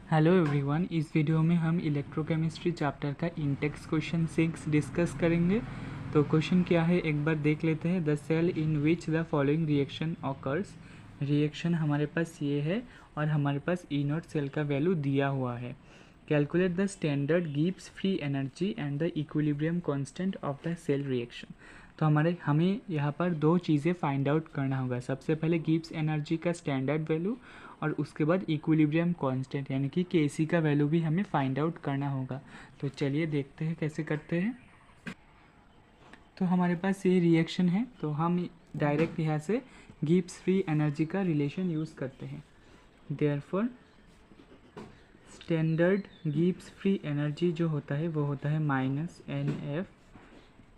Hello everyone, इस video में हम इलेक्ट्रोकेमिस्ट्री चैप्टर का इंटेक्स क्वेश्चन 6 डिस्कस करेंगे। तो क्वेश्चन क्या है एक बार देख लेते हैं। The cell in which the following reaction occurs. Reaction हमारे पास ये है और हमारे पास ई नॉट सेल का वैल्यू दिया हुआ है। Calculate the standard Gibbs free energy and the equilibrium constant of the cell reaction. तो हमें यहाँ पर दो चीज़ें फाइंड आउट करना होगा। सबसे पहले गिब्स एनर्जी का स्टैंडर्ड वैल्यू और उसके बाद इक्विलिब्रियम कांस्टेंट यानी कि केसी का वैल्यू भी हमें फाइंड आउट करना होगा। तो चलिए देखते हैं कैसे करते हैं। तो हमारे पास ये रिएक्शन है, तो हम डायरेक्ट यहाँ से गिब्स फ्री एनर्जी का रिलेशन यूज़ करते हैं। Therefore standard Gibbs free energy जो होता है वो होता है minus n F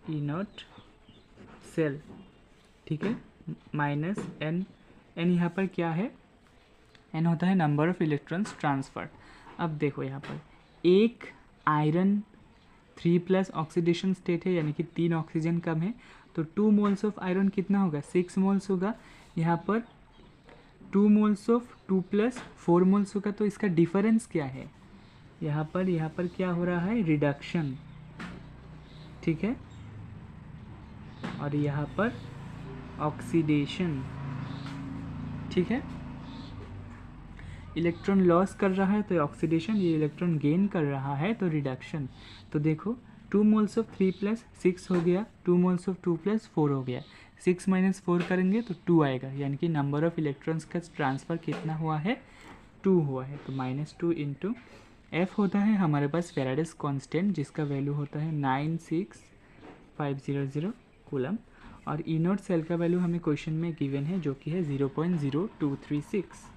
E naught cell. ठीक है, माइनस एन यहाँ पर क्या है, एन होता है नंबर ऑफ इलेक्ट्रॉन्स ट्रांसफर। अब देखो यहाँ पर एक आयरन 3+ ऑक्सीडेशन स्टेट है यानी कि 3 ऑक्सीजन कम है, तो 2 मोल्स ऑफ आयरन कितना होगा, 6 मोल्स होगा। यहाँ पर 2 मोल्स ऑफ 2 + 4 मोल्स होगा। तो इसका डिफरेंस क्या है, यहाँ पर क्या हो रहा है, रिडक्शन। ठीक है, और यहाँ पर ऑक्सीडेशन। ठीक है, इलेक्ट्रॉन लॉस कर रहा है तो ऑक्सीडेशन, ये इलेक्ट्रॉन गेन कर रहा है तो रिडक्शन। तो देखो 2 मोल्स ऑफ 3 + 6 हो गया, 2 मोल्स ऑफ 2 + 4 हो गया। 6 - 4 करेंगे तो 2 आएगा, यानी कि नंबर ऑफ इलेक्ट्रॉन्स का ट्रांसफ़र कितना हुआ है, 2 हुआ है। तो -2 इंटू एफ होता है हमारे पास फेराडेस कांस्टेंट, जिसका वैल्यू होता है 96500 कूलम। और ई नॉट सेल का वैल्यू हमें क्वेश्चन में गिवन है जो कि है 0.0236,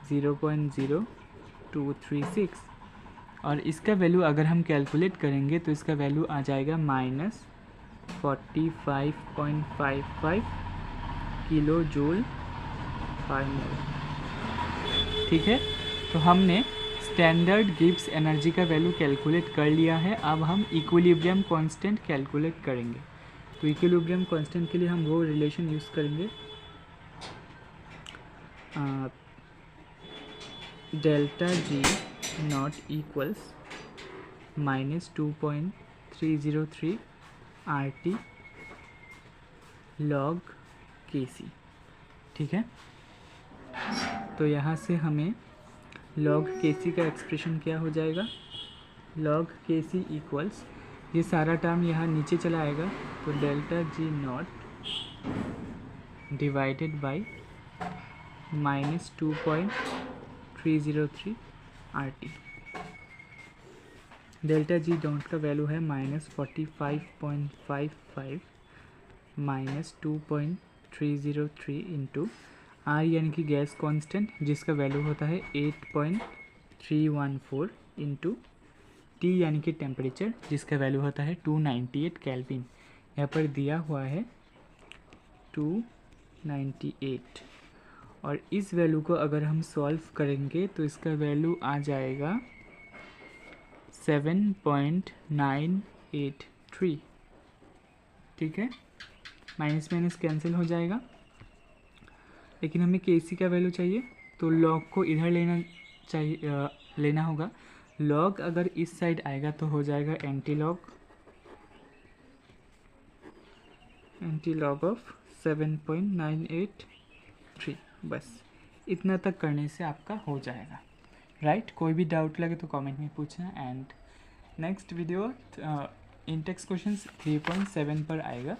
0.0236। और इसका वैल्यू अगर हम कैलकुलेट करेंगे तो इसका वैल्यू आ जाएगा -45.55 किलो जूल पर मोल। ठीक है, तो हमने स्टैंडर्ड गिब्स एनर्जी का वैल्यू कैलकुलेट कर लिया है। अब हम इक्विलिब्रियम कांस्टेंट कैलकुलेट करेंगे। तो इक्विलिब्रियम कांस्टेंट के लिए हम वो रिलेशन यूज़ करेंगे, delta G not equals -2.303 RT log KC। ठीक है, तो यहाँ से हमें log KC का एक्सप्रेशन क्या हो जाएगा, log KC इक्वल्स, ये सारा टर्म यहाँ नीचे चला आएगा, तो delta G not divided by -2.303 RT। Delta G dot का वैल्यू है -45.55 -2.303 इंटू आर यानी कि गैस कांस्टेंट, जिसका वैल्यू होता है 8.314 इंटू टी यानी कि टेम्परेचर, जिसका वैल्यू होता है 298 केल्विन। यहाँ पर दिया हुआ है 298, और इस वैल्यू को अगर हम सॉल्व करेंगे तो इसका वैल्यू आ जाएगा 7.983। ठीक है, माइनस माइनस कैंसिल हो जाएगा, लेकिन हमें केसी का वैल्यू चाहिए तो लॉग को इधर लेना होगा। लॉग अगर इस साइड आएगा तो हो जाएगा एंटी लॉग ऑफ 7.983। बस इतना तक करने से आपका हो जाएगा। राइट, कोई भी डाउट लगे तो कमेंट में पूछना। And next video Intex question 3.7 पर आएगा।